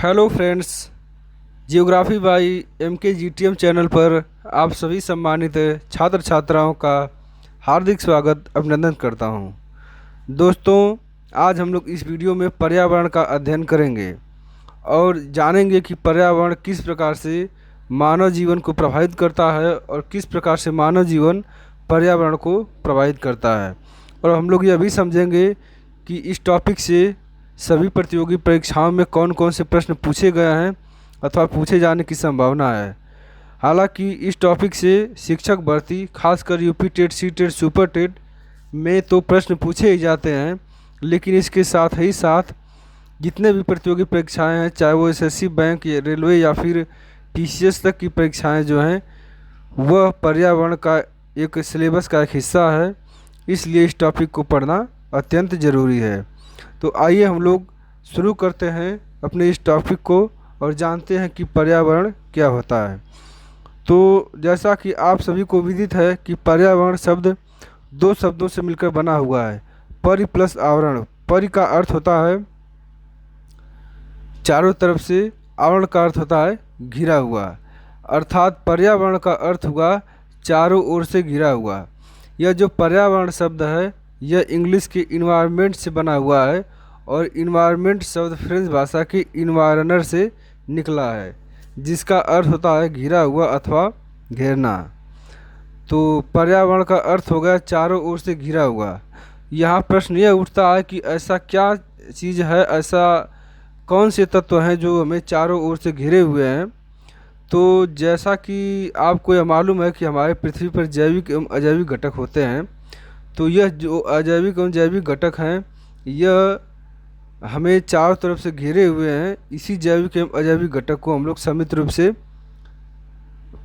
Hello friends. Geography by MK GTM channel पर आप सभी सम्मानित छात्र छात्राओं का हार्दिक स्वागत अभिनंदन करता हूं। दोस्तों, आज हम लोग इस वीडियो में पर्यावरण का अध्ययन करेंगे और जानेंगे कि पर्यावरण किस प्रकार से मानव जीवन को प्रभावित करता है और किस प्रकार से मानव जीवन पर्यावरण को प्रभावित करता है। और हम लोग यह भी समझेंगे कि इस टॉपिक से सभी प्रतियोगी परीक्षाओं में कौन कौन से प्रश्न पूछे गए हैं अथवा पूछे जाने की संभावना है। हालांकि इस टॉपिक से शिक्षक भर्ती खासकर UP TET, C TET, super TET में तो प्रश्न पूछे ही जाते हैं, लेकिन इसके साथ ही साथ जितने भी प्रतियोगी परीक्षाएं हैं, चाहे वो SSC, बैंक या रेलवे या फिर PCS तक की परीक्षाएं जो हैं, वह पर्यावरण का एक सिलेबस का एक हिस्सा है। इसलिए इस टॉपिक को पढ़ना अत्यंत ज़रूरी है। तो आइए हम लोग शुरू करते हैं अपने इस टॉपिक को और जानते हैं कि पर्यावरण क्या होता है। तो जैसा कि आप सभी को विदित है कि पर्यावरण शब्द दो शब्दों से मिलकर बना हुआ है, परि प्लस आवरण। परि का अर्थ होता है चारों तरफ से, आवरण का अर्थ होता है घिरा हुआ, अर्थात पर्यावरण का अर्थ हुआ चारों ओर से घिरा हुआ। यह जो पर्यावरण शब्द है यह इंग्लिश के इन्वायरमेंट से बना हुआ है और इन्वायरमेंट शब्द फ्रेंच भाषा के इन्वायरनर से निकला है, जिसका अर्थ होता है घिरा हुआ अथवा घेरना। तो पर्यावरण का अर्थ हो गया चारों ओर से घिरा हुआ। यहाँ प्रश्न यह उठता है कि ऐसा क्या चीज़ है, ऐसा कौन से तत्व हैं जो हमें चारों ओर से घिरे हुए हैं। तो जैसा कि आपको यह मालूम है कि हमारे पृथ्वी पर जैविक एवं अजैविक घटक होते हैं, तो यह जो अजैविक एवं जैविक घटक हैं यह हमें चारों तरफ से घेरे हुए हैं। इसी जैविक एवं अजैविक घटक को हम लोग सम्मिलित रूप से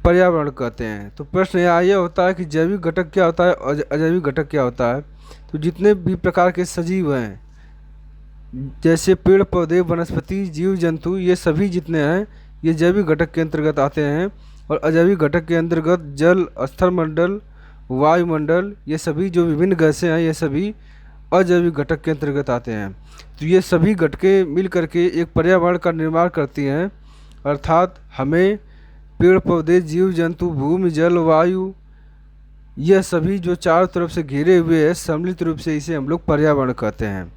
पर्यावरण कहते हैं। तो प्रश्न यहाँ यह होता है कि जैविक घटक क्या होता है और अजैविक घटक क्या होता है। तो जितने भी प्रकार के सजीव हैं, जैसे पेड़ पौधे, वनस्पति, जीव जंतु, ये सभी जितने हैं ये जैविक घटक के अंतर्गत आते हैं। और अजैविक घटक के अंतर्गत जल, स्थलमंडल, वायुमंडल, ये सभी जो विभिन्न गैसें हैं ये सभी अजैविक घटक के अंतर्गत आते हैं। तो ये सभी घटकें मिल करके एक पर्यावरण का निर्माण करती हैं, अर्थात हमें पेड़ पौधे, जीव जंतु, भूमि, जल, वायु, यह सभी जो चारों तरफ से घिरे हुए हैं, सम्मिलित रूप से इसे हम लोग पर्यावरण कहते हैं।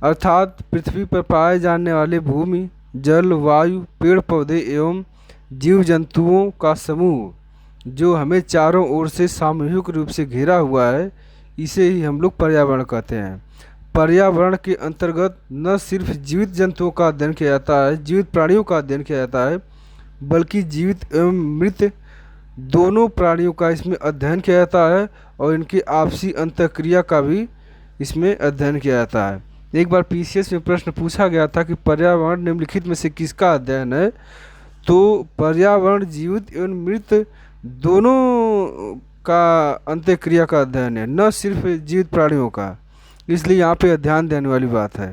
अर्थात पृथ्वी पर पाए जाने वाले भूमि, जल, वायु, पेड़ पौधे एवं जीव जंतुओं का समूह जो हमें चारों ओर से सामूहिक रूप से घेरा हुआ है, इसे ही हम लोग पर्यावरण कहते हैं। पर्यावरण के अंतर्गत न सिर्फ जीवित जंतुओं का अध्ययन किया जाता है, जीवित प्राणियों का अध्ययन किया जाता है, बल्कि जीवित एवं मृत दोनों प्राणियों का इसमें अध्ययन किया जाता है और इनकी आपसी अंतःक्रिया का भी इसमें अध्ययन किया जाता है। एक बार PCS में प्रश्न पूछा गया था कि पर्यावरण निम्नलिखित में से किसका अध्ययन है। तो पर्यावरण जीवित एवं मृत दोनों का अंत्यक्रिया का अध्ययन है, न सिर्फ जीवित प्राणियों का। इसलिए यहाँ पे ध्यान देने वाली बात है।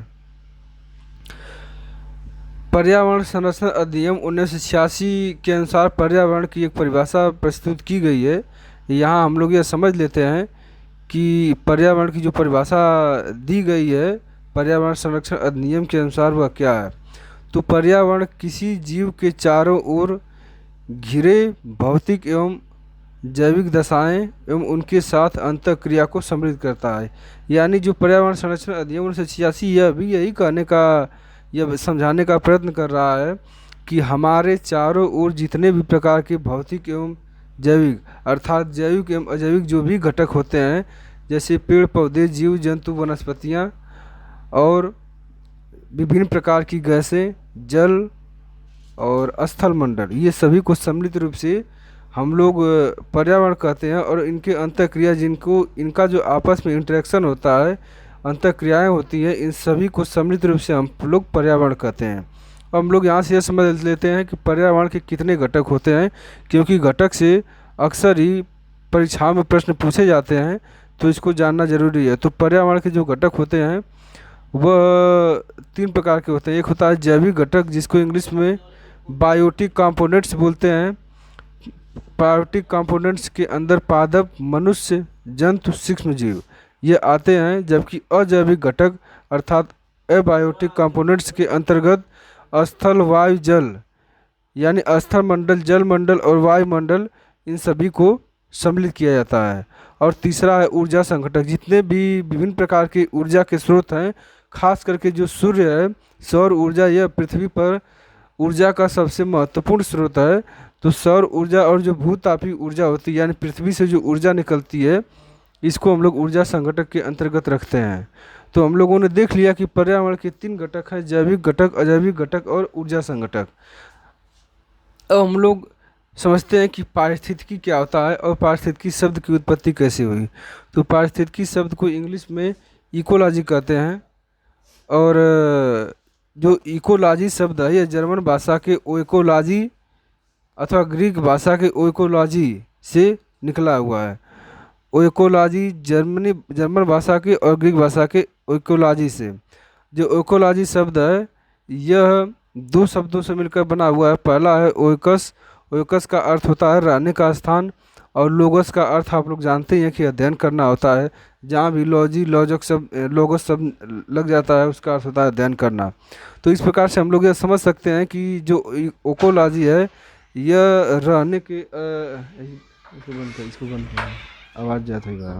पर्यावरण संरक्षण अधिनियम 1986 के अनुसार पर्यावरण की एक परिभाषा प्रस्तुत की गई है। यहाँ हम लोग यह समझ लेते हैं कि पर्यावरण की जो परिभाषा दी गई है पर्यावरण संरक्षण अधिनियम के अनुसार वह क्या है। तो पर्यावरण किसी जीव के चारों ओर घिरे भौतिक एवं जैविक दशाएं एवं उनके साथ अंतःक्रिया को समृद्ध करता है। यानी जो पर्यावरण संरक्षण अधिनियम 1986 यह भी यही कहने का, यह समझाने का प्रयत्न कर रहा है कि हमारे चारों ओर जितने भी प्रकार के भौतिक एवं जैविक, अर्थात जैविक एवं अजैविक जो भी घटक होते हैं, जैसे पेड़ पौधे, जीव जंतु, वनस्पतियाँ और विभिन्न प्रकार की गैसें, जल और स्थल मंडल, ये सभी को सम्मिलित रूप से हम लोग पर्यावरण कहते हैं। और इनके अंतःक्रिया, जिनको इनका जो आपस में इंटरेक्शन होता है, अंतःक्रियाएँ होती हैं, इन सभी को सम्मिलित रूप से हम लोग पर्यावरण कहते हैं। अब हम लोग यहाँ से यह समझ लेते हैं कि पर्यावरण के कितने घटक होते हैं, क्योंकि घटक से अक्सर ही परीक्षाओं में प्रश्न पूछे जाते हैं, तो इसको जानना जरूरी है। तो पर्यावरण के जो घटक होते हैं वह 3 प्रकार के होते हैं। एक होता है जैविक घटक, जिसको इंग्लिश में बायोटिक कंपोनेंट्स बोलते हैं। बायोटिक कंपोनेंट्स के अंदर पादप, मनुष्य, जंतु, सूक्ष्म जीव ये आते हैं। जबकि अजैविक घटक अर्थात एबायोटिक कंपोनेंट्स के अंतर्गत स्थल, वायु, जल, यानी स्थल मंडल, जल मंडल और वायुमंडल, इन सभी को सम्मिलित किया जाता है। और तीसरा है ऊर्जा संघटक। जितने भी विभिन्न प्रकार के ऊर्जा के स्रोत हैं, खास करके जो सूर्य है, सौर ऊर्जा, यह पृथ्वी पर ऊर्जा का सबसे महत्वपूर्ण स्रोत है। तो सौर ऊर्जा और जो भूतापीय ऊर्जा होती है, यानी पृथ्वी से जो ऊर्जा निकलती है, इसको हम लोग ऊर्जा संघटक के अंतर्गत रखते हैं। तो हम लोगों ने देख लिया कि पर्यावरण के 3 घटक हैं: जैविक घटक, अजैविक घटक और ऊर्जा संघटक। अब हम लोग समझते हैं कि पारिस्थितिकी क्या होता है और पारिस्थितिकी शब्द की उत्पत्ति कैसे हुई। तो पारिस्थितिकी शब्द को इंग्लिश में इकोलॉजी कहते हैं। और जो इकोलॉजी शब्द है, यह जर्मन भाषा के ओइकोलॉजी अथवा ग्रीक भाषा के ओइकोलॉजी से निकला हुआ है। ओइकोलॉजी जर्मन भाषा के और ग्रीक भाषा के ओइकोलॉजी से। जो ओइकोलॉजी शब्द है, यह 2 शब्दों से मिलकर बना हुआ है। पहला है ओइकस। ओइकस का अर्थ होता है रहने का स्थान, और लोगस का अर्थ आप लोग जानते हैं कि अध्ययन करना होता है। जहाँ भी लॉजी, लॉजक शब्द, लोगस शब्द लग जाता है, उसका अर्थ होता है अध्ययन करना। तो इस प्रकार से हम लोग यह समझ सकते हैं कि जो ओकोलॉजी है, यह रहने के इसको बंद कर, आवाज़ जाती है,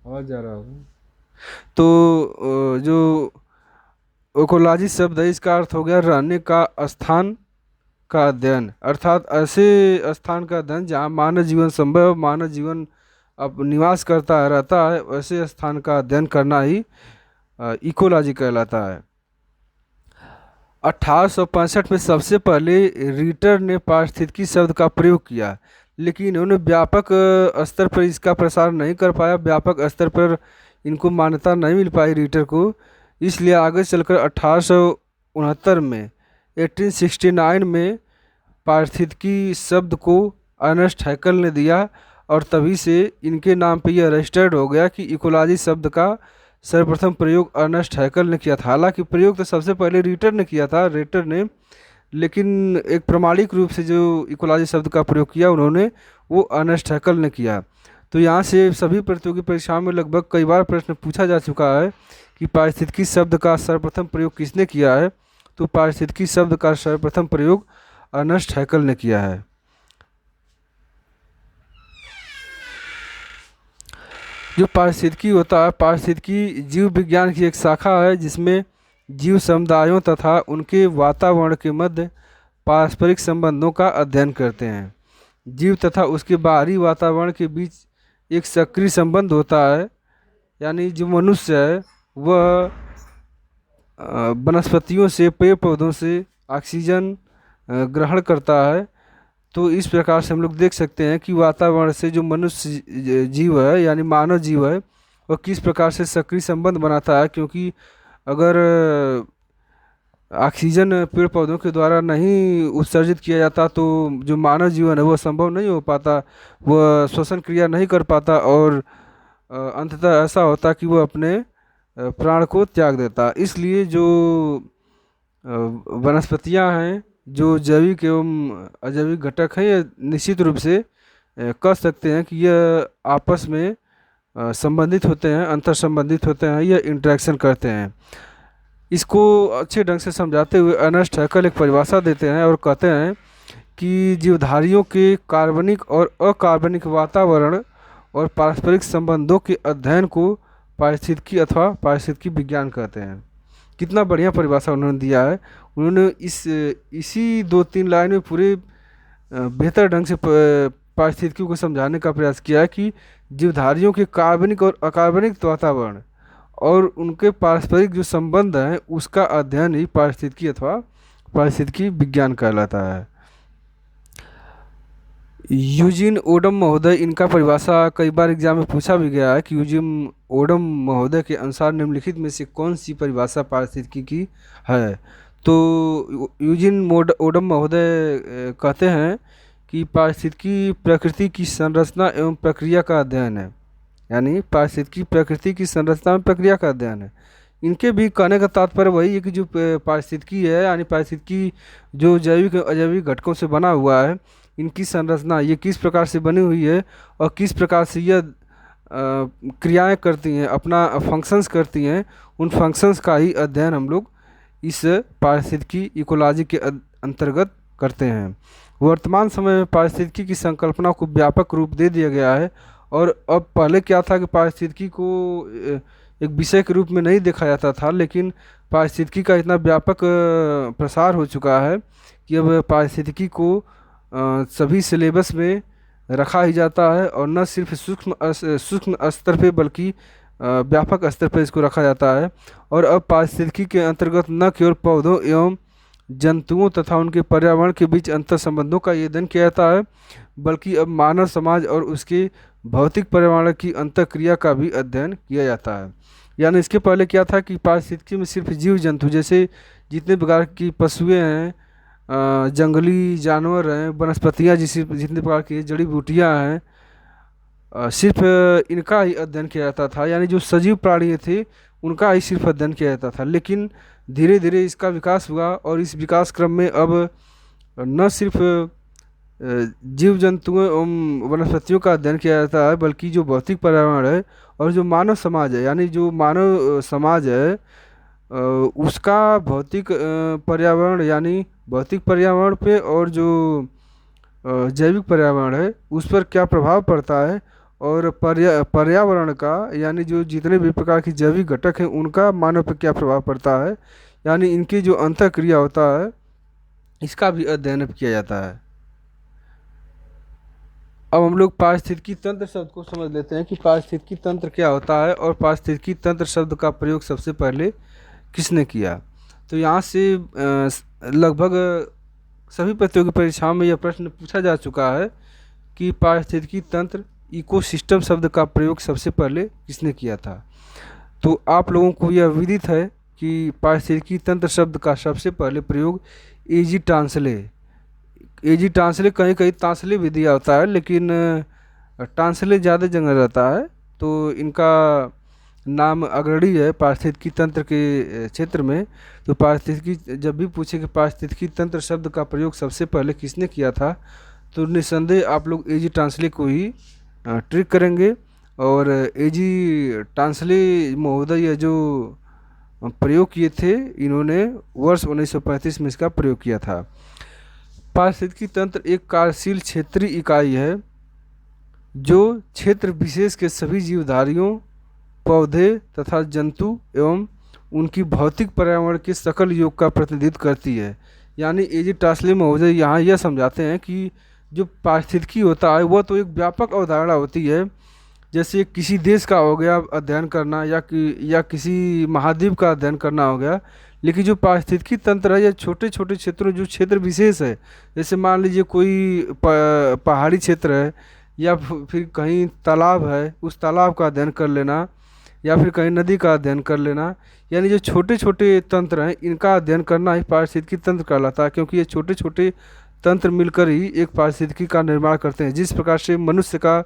आवाज़ जा रहा होगा। तो जो ओकोलॉजी शब्द है, इसका अर्थ हो गया रहने का स्थान का अध्ययन, अर्थात ऐसे स्थान का अध्ययन जहाँ मानव जीवन संभव, मानव जीवन अब निवास करता है, रहता है, वैसे स्थान का अध्ययन करना ही इकोलॉजी कहलाता है। 1865 में सबसे पहले रीटर ने पारिस्थितिकी शब्द का प्रयोग किया, लेकिन उन्होंने व्यापक स्तर पर इसका प्रसार नहीं कर पाया। व्यापक स्तर पर इनको मान्यता नहीं मिल पाई रीटर को। इसलिए आगे चलकर 1869 में 1869 में पारिस्थितिकी शब्द को अर्नेस्ट हैकल ने दिया, और तभी से इनके नाम पे यह रजिस्टर्ड हो गया कि इकोलॉजी शब्द का सर्वप्रथम प्रयोग अर्नेस्ट हैकल ने किया था। हालांकि प्रयोग तो सबसे पहले रीटर ने किया था, रेटर ने, लेकिन एक प्रमाणिक रूप से जो इकोलॉजी शब्द का प्रयोग किया उन्होंने, वो अर्नेस्ट हैकल ने किया। तो यहाँ से सभी प्रतियोगी परीक्षाओं में लगभग कई बार प्रश्न पूछा जा चुका है कि पारिस्थितिकी शब्द का सर्वप्रथम प्रयोग किसने किया है। तो पारिस्थितिकी शब्द का सर्वप्रथम प्रयोग अर्नेस्ट हैकल ने किया है। जो पारिस्थितिकी होता है, पारिस्थितिकी जीव विज्ञान की एक शाखा है, जिसमें जीव समुदायों तथा उनके वातावरण के मध्य पारस्परिक संबंधों का अध्ययन करते हैं। जीव तथा उसके बाहरी वातावरण के बीच एक सक्रिय संबंध होता है, यानी जो मनुष्य है वह वनस्पतियों से, पेड़ पौधों से ऑक्सीजन ग्रहण करता है। तो इस प्रकार से हम लोग देख सकते हैं कि वातावरण से जो मनुष्य जीव है, यानी मानव जीव है, वह किस प्रकार से सक्रिय संबंध बनाता है। क्योंकि अगर ऑक्सीजन पेड़ पौधों के द्वारा नहीं उत्सर्जित किया जाता तो जो मानव जीवन है वह संभव नहीं हो पाता, वह श्वसन क्रिया नहीं कर पाता, और अंततः ऐसा होता कि वह अपने प्राण को त्याग देता। इसलिए जो वनस्पतियां हैं, जो जैविक एवं अजैविक घटक हैं, ये निश्चित रूप से कह सकते हैं कि यह आपस में संबंधित होते हैं, अंतर संबंधित होते हैं, यह इंटरेक्शन करते हैं। इसको अच्छे ढंग से समझाते हुए अर्नेस्ट हैकल एक परिभाषा देते हैं और कहते हैं कि जीवधारियों के कार्बनिक और अकार्बनिक वातावरण और पारस्परिक संबंधों के अध्ययन को पारिस्थितिकी अथवा पारिस्थितिकी विज्ञान कहते हैं। कितना बढ़िया परिभाषा उन्होंने दिया है। उन्होंने इसी 2-3 लाइन में पूरे बेहतर ढंग से पारिस्थितिकी को समझाने का प्रयास किया है कि जीवधारियों के कार्बनिक और अकार्बनिक वातावरण और उनके पारस्परिक जो संबंध हैं, उसका अध्ययन ही पारिस्थितिकी अथवा पारिस्थितिकी विज्ञान कहलाता है। यूजिन ओडम महोदय, इनका परिभाषा कई बार एग्जाम में पूछा भी गया है कि यूजिन ओडम महोदय के अनुसार निम्नलिखित में से कौन सी परिभाषा पारिस्थितिकी की है। तो यूजिन ओडम महोदय कहते हैं कि पारिस्थितिकी प्रकृति की संरचना एवं प्रक्रिया का अध्ययन है, यानी पारिस्थितिकी प्रकृति की संरचना एवं प्रक्रिया का अध्ययन है। इनके भी कहने का तात्पर्य वही है कि जो पारिस्थितिकी है, यानी पारिस्थितिकी जो जैविक अजैविक घटकों से बना हुआ है, इनकी संरचना ये किस प्रकार से बनी हुई है और किस प्रकार से यह क्रियाएं करती हैं, अपना फंक्शंस करती हैं, उन फंक्शंस का ही अध्ययन हम लोग इस पारिस्थितिकी इकोलॉजी के अंतर्गत करते हैं। वर्तमान समय में पारिस्थितिकी की संकल्पना को व्यापक रूप दे दिया गया है। और अब पहले क्या था कि पारिस्थितिकी को एक विषय के रूप में नहीं देखा जाता था, लेकिन पारिस्थितिकी का इतना व्यापक प्रसार हो चुका है कि अब पारिस्थितिकी को सभी सिलेबस में रखा ही जाता है, और न सिर्फ सूक्ष्म स्तर पे बल्कि व्यापक स्तर पर इसको रखा जाता है। और अब पारिस्थितिकी के अंतर्गत न केवल पौधों एवं जंतुओं तथा उनके पर्यावरण के बीच अंतर संबंधों का अध्ययन किया जाता है, बल्कि अब मानव समाज और उसके भौतिक पर्यावरण की अंतःक्रिया का भी अध्ययन किया जाता है। यानी इसके पहले क्या था कि पारिस्थितिकी में सिर्फ जीव जंतु जैसे जितने प्रकार की पशुएं हैं, जंगली जानवर हैं, वनस्पतियाँ जितने प्रकार की जड़ी बूटियाँ हैं, सिर्फ इनका ही अध्ययन किया जाता था। यानी जो सजीव प्राणी थे उनका ही सिर्फ अध्ययन किया जाता था। लेकिन धीरे धीरे इसका विकास हुआ, और इस विकास क्रम में अब न सिर्फ जीव जंतुओं एवं वनस्पतियों का अध्ययन किया जाता है, बल्कि जो भौतिक पर्यावरण है और जो मानव समाज है, यानी जो मानव समाज है उसका भौतिक पर्यावरण यानी भौतिक पर्यावरण पे और जो जैविक पर्यावरण है उस पर क्या प्रभाव पड़ता है, और पर्यावरण का यानी जो जितने भी प्रकार के जैविक घटक हैं उनका मानव पर क्या प्रभाव पड़ता है, यानी इनकी जो अंतःक्रिया होता है इसका भी अध्ययन किया जाता है। अब हम लोग पारिस्थितिकी तंत्र शब्द को समझ लेते हैं कि पारिस्थितिकी तंत्र क्या होता है और पारिस्थितिकी तंत्र शब्द का प्रयोग सबसे पहले किसने किया। तो यहाँ से लगभग सभी प्रतियोगी परीक्षाओं में यह प्रश्न पूछा जा चुका है कि पारिस्थितिकी तंत्र इकोसिस्टम शब्द का प्रयोग सबसे पहले किसने किया था। तो आप लोगों को यह विदित है कि पारिस्थितिकी तंत्र शब्द का सबसे पहले प्रयोग एजी टांसले कहीं कहीं तांसले भी दिया होता है, लेकिन टांसले ज़्यादा जगह रहता है, तो इनका नाम अग्रणी है पारिस्थितिकी तंत्र के क्षेत्र में। तो पारिस्थितिकी जब भी पूछे कि पारिस्थितिकी तंत्र शब्द का प्रयोग सबसे पहले किसने किया था, तो निस्संदेह आप लोग एजी टांसले को ही ट्रिक करेंगे। और एजी टांसले महोदय जो प्रयोग किए थे, इन्होंने वर्ष 1935 में इसका प्रयोग किया था। पारिस्थितिकी तंत्र एक कार्यशील क्षेत्रीय इकाई है जो क्षेत्र विशेष के सभी जीवधारियों, पौधे तथा जंतु एवं उनकी भौतिक पर्यावरण के सकल योग का प्रतिनिधित्व करती है। यानी एजी टांसले महोदय यहाँ यह समझाते हैं कि जो पारिस्थितिकी होता है वह तो एक व्यापक अवधारणा होती है, जैसे किसी देश का हो गया अध्ययन करना या किसी महाद्वीप का अध्ययन करना हो गया। लेकिन जो पारिस्थितिकी तंत्र है, या छोटे छोटे क्षेत्रों जो क्षेत्र विशेष है, जैसे मान लीजिए कोई पहाड़ी क्षेत्र है या फिर कहीं तालाब है, उस तालाब का अध्ययन कर लेना, या फिर कहीं नदी का अध्ययन कर लेना, यानी जो छोटे छोटे तंत्र हैं इनका अध्ययन करना ही पारिस्थितिकी तंत्र कहलाता है। क्योंकि ये छोटे छोटे तंत्र मिलकर ही एक पारिस्थितिकी का निर्माण करते हैं। जिस प्रकार से मनुष्य का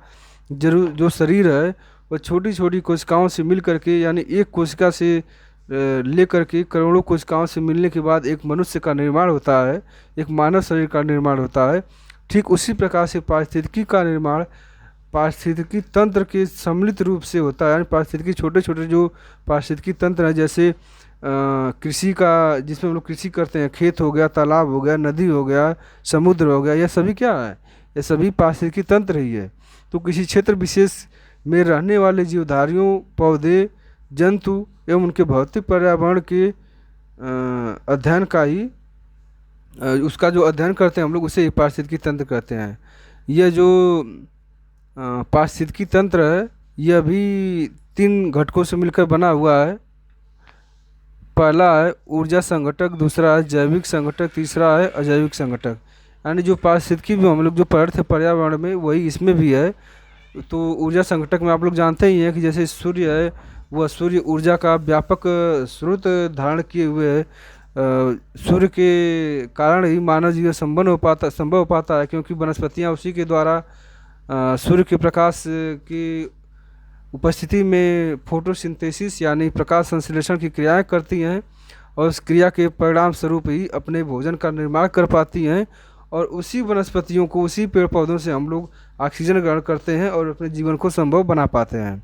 जो शरीर है वह छोटी छोटी कोशिकाओं से मिल करके, यानी एक कोशिका से लेकर के करोड़ों कोशिकाओं से मिलने के बाद एक मनुष्य का निर्माण होता है, एक मानव शरीर का निर्माण होता है। ठीक उसी प्रकार से पारिस्थितिकी का निर्माण पारिस्थितिकी तंत्र के सम्मिलित रूप से होता है। यानी पारिस्थितिकी छोटे छोटे जो पारिस्थितिकी तंत्र हैं, जैसे कृषि का, जिसमें हम लोग कृषि करते हैं, खेत हो गया, तालाब हो गया, नदी हो गया, समुद्र हो गया, यह सभी क्या है, ये सभी पारिस्थितिकी तंत्र ही है। तो किसी क्षेत्र विशेष में रहने वाले जीवधारियों, पौधे, जंतु एवं उनके भौतिक पर्यावरण के अध्ययन का ही उसका जो अध्ययन करते हैं हम लोग, उसे पारिस्थितिकी तंत्र कहते हैं। यह जो पारिस्थितिकी तंत्र है यह भी 3 घटकों से मिलकर बना हुआ है। पहला है ऊर्जा संघटक, दूसरा है जैविक संघटक, तीसरा है अजैविक संघटक। यानी जो पारिस्थितिकी में हम लोग जो पढ़ते थे पर्यावरण में, वही इसमें भी है। तो ऊर्जा संघटक में आप लोग जानते ही हैं कि जैसे सूर्य है, वह सूर्य ऊर्जा का व्यापक स्रोत धारण किए हुए है। सूर्य के कारण ही मानव जीवन संभव हो पाता है, क्योंकि वनस्पतियाँ उसी के द्वारा सूर्य के प्रकाश की उपस्थिति में फोटोसिंथेसिस यानी प्रकाश संश्लेषण की क्रियाएं करती हैं, और उस क्रिया के परिणाम स्वरूप ही अपने भोजन का निर्माण कर पाती हैं। और उसी वनस्पतियों को, उसी पेड़ पौधों से हम लोग ऑक्सीजन ग्रहण करते हैं और अपने जीवन को संभव बना पाते हैं।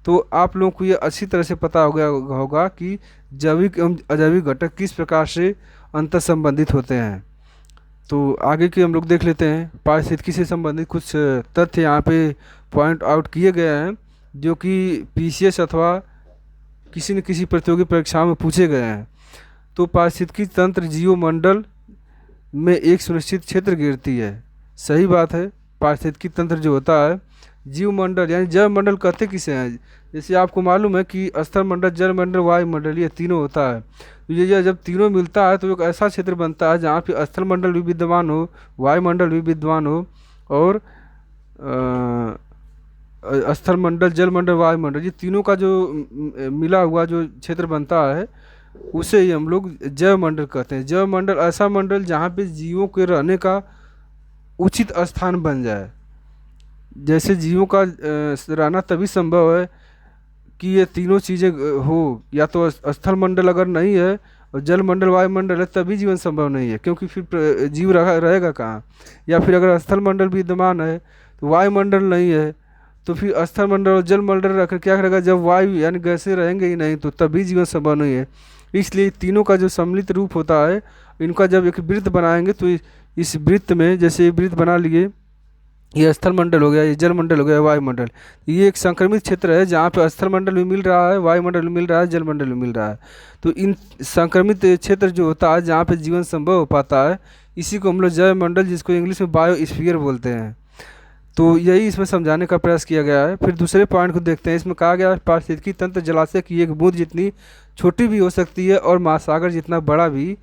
तो आप लोगों को ये अच्छी तरह से पता हो गया होगा कि जैविक एवं अजैविक घटक किस प्रकार से अंतर संबंधित होते हैं। तो आगे की हम लोग देख लेते हैं। पारिस्थितिकी से संबंधित कुछ तथ्य यहाँ पे पॉइंट आउट किए गए हैं जो कि पीसीएस अथवा किसी न किसी प्रतियोगी परीक्षाओं में पूछे गए हैं। तो पारिस्थितिकी तंत्र जीवमंडल में एक सुनिश्चित क्षेत्र घेरती है। सही बात है। पारिस्थितिकी तंत्र जो होता है, जीवमंडल यानी जलमंडल कहते किसे हैं? जैसे आपको मालूम है कि स्थलमंडल, जलमंडल, वायुमंडल, ये तीनों होता है। तो ये जब तीनों मिलता है तो एक ऐसा क्षेत्र बनता है जहाँ पे स्थलमंडल भी विद्यमान हो, वायुमंडल भी विद्यमान हो और स्थलमंडल, जलमंडल, वायुमंडल, ये तीनों का जो मिला हुआ जो क्षेत्र बनता है उसे ही हम लोग जैवमंडल कहते हैं। जैवमंडल ऐसा मंडल जहाँ पे जीवों के रहने का उचित स्थान बन जाए। जैसे जीवों का रहना तभी संभव है कि ये तीनों चीज़ें हो, या तो स्थल मंडल अगर नहीं है और जल मंडल, वायुमंडल है, तभी जीवन संभव नहीं है, क्योंकि फिर जीव रहेगा कहाँ। या फिर अगर स्थल मंडल विद्यमान है तो वायुमंडल नहीं है, तो फिर स्थल मंडल और जल मंडल रखकर क्या करेगा? जब वायु यानी गैसें रहेंगे ही नहीं तो तभी जीवन संभव नहीं है। इसलिए तीनों का जो सम्मिलित रूप होता है, इनका जब एक वृत्त बनाएंगे तो इस वृत्त में, जैसे वृत्त बना लिए, ये स्थल मंडल हो गया, ये जल मंडल हो गया, वायुमंडल, ये एक संक्रमित क्षेत्र है जहाँ पे स्थल मंडल भी मिल रहा है, वायुमंडल भी मिल रहा है, जल मंडल भी मिल रहा है। तो इन संक्रमित क्षेत्र जो होता है जहाँ पे जीवन संभव हो पाता है, इसी को हम लोग जैव मंडल, जिसको इंग्लिश में बायोस्फीयर बोलते हैं। तो यही इसमें समझाने का प्रयास किया गया है। फिर दूसरे पॉइंट को देखते हैं। इसमें कहा गया है पारिस्थितिकी तंत्र जलाशय की एक बूंद जितनी छोटी भी हो सकती है और महासागर जितना बड़ा भी।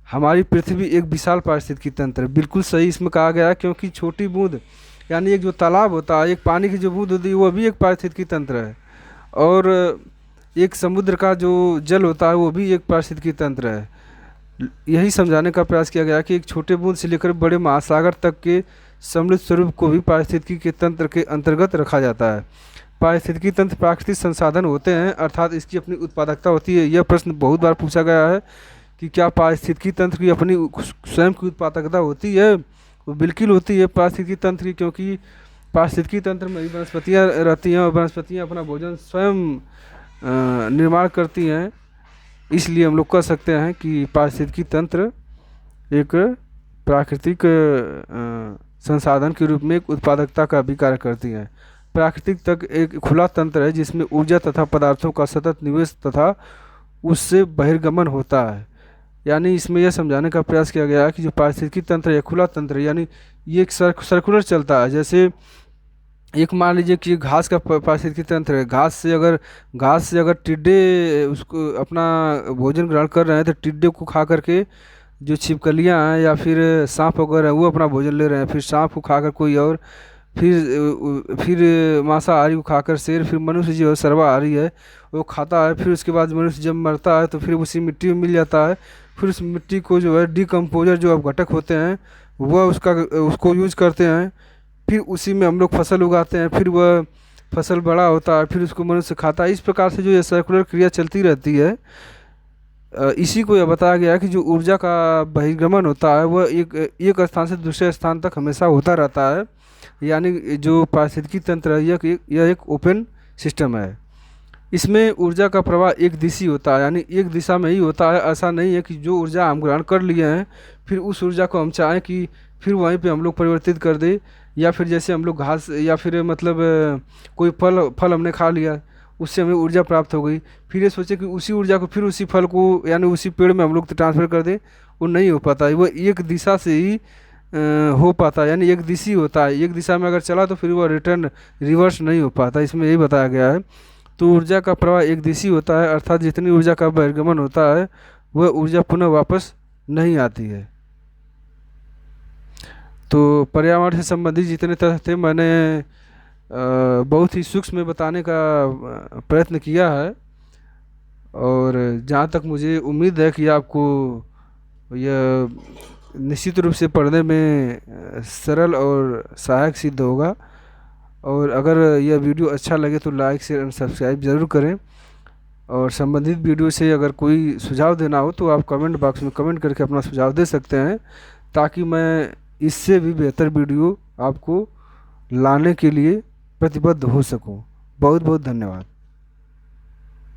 हमारी पृथ्वी एक विशाल पारिस्थितिकी तंत्र है। बिल्कुल सही इसमें कहा गया है, क्योंकि छोटी बूंद यानी एक जो तालाब होता है, एक पानी की जो बूंद होती है, वो भी एक पारिस्थितिकी तंत्र है। और एक समुद्र का जो जल होता है वो भी एक पारिस्थितिकी तंत्र है। यही समझाने का प्रयास किया गया कि एक छोटे बूंद से लेकर बड़े महासागर तक के सम्मिलित स्वरूप को भी पारिस्थितिकी के तंत्र के अंतर्गत रखा जाता है। पारिस्थितिकी तंत्र प्राकृतिक संसाधन होते हैं, अर्थात इसकी अपनी उत्पादकता होती है। यह प्रश्न बहुत बार पूछा गया है कि क्या पारिस्थितिकी तंत्र की अपनी स्वयं की उत्पादकता होती है? वो बिल्कुल होती है पारिस्थितिकी तंत्र की, क्योंकि पारिस्थितिकी तंत्र में वनस्पतियाँ रहती हैं और वनस्पतियाँ अपना भोजन स्वयं निर्माण करती हैं। इसलिए हम लोग कह सकते हैं कि पारिस्थितिकी तंत्र एक प्राकृतिक संसाधन के रूप में एक उत्पादकता का भी कार्य करती है। प्राकृतिक तक एक खुला तंत्र है जिसमें ऊर्जा तथा पदार्थों का सतत निवेश तथा उससे बहिर्गमन होता है। यानी इसमें यह समझाने का प्रयास किया गया है कि जो पारिस्थितिकी तंत्र है खुला तंत्र है, यानी ये एक सर्कुलर चलता है। जैसे एक मान लीजिए कि घास का पारिस्थितिकी तंत्र है। घास से अगर टिड्डे उसको अपना भोजन ग्रहण कर रहे हैं तो टिड्डे को खा करके जो छिपकलियाँ हैं या फिर सांप वगैरह हैं वो अपना भोजन ले रहे हैं, फिर सांप को खाकर कोई और, फिर मांसाहारी को खाकर शेर, फिर मनुष्य जो है सर्वाहारी है वो खाता है। फिर उसके बाद मनुष्य जब मरता है तो फिर उसी मिट्टी में मिल जाता है। फिर उस मिट्टी को जो है डिकम्पोजर जो अब घटक होते हैं वह उसको यूज करते हैं। फिर उसी में हम लोग फसल उगाते हैं, फिर वह फसल बड़ा होता है, फिर उसको मनुष्य खाता है। इस प्रकार से जो ये सर्कुलर क्रिया चलती रहती है। इसी को यह बताया गया है कि जो ऊर्जा का बहिर्गमन होता है वह एक स्थान से दूसरे स्थान तक हमेशा होता रहता है। यानी जो पारिस्थितिकी तंत्र है यह एक ओपन सिस्टम है। इसमें ऊर्जा का प्रवाह एक दिशी होता है, यानी एक दिशा में ही होता है। ऐसा नहीं है कि जो ऊर्जा हम ग्रहण कर लिए हैं फिर उस ऊर्जा को हम चाहें कि फिर वहीं पे हम लोग परिवर्तित कर दें, या फिर जैसे हम लोग घास या फिर मतलब कोई फल हमने खा लिया उससे हमें ऊर्जा प्राप्त हो गई, फिर ये सोचे कि उसी ऊर्जा को फिर उसी फल को यानी उसी पेड़ में हम लोग ट्रांसफ़र कर दें, वो नहीं हो पाता है। वो एक दिशा से ही हो पाता है, यानी एक दिशी होता है। एक दिशा में अगर चला तो फिर वो रिवर्स नहीं हो पाता। इसमें यही बताया गया है। तो ऊर्जा का प्रवाह एक दिशी होता है, अर्थात जितनी ऊर्जा का बहिर्गमन होता है वह ऊर्जा पुनः वापस नहीं आती है। तो पर्यावरण से संबंधित जितने तथ्य थे मैंने बहुत ही सूक्ष्म में बताने का प्रयत्न किया है, और जहाँ तक मुझे उम्मीद है कि आपको यह निश्चित रूप से पढ़ने में सरल और सहायक सिद्ध होगा। और अगर यह वीडियो अच्छा लगे तो लाइक शेयर एंड सब्सक्राइब ज़रूर करें। और संबंधित वीडियो से अगर कोई सुझाव देना हो तो आप कमेंट बॉक्स में कमेंट करके अपना सुझाव दे सकते हैं, ताकि मैं इससे भी बेहतर वीडियो आपको लाने के लिए प्रतिबद्ध हो सकूं। बहुत बहुत धन्यवाद।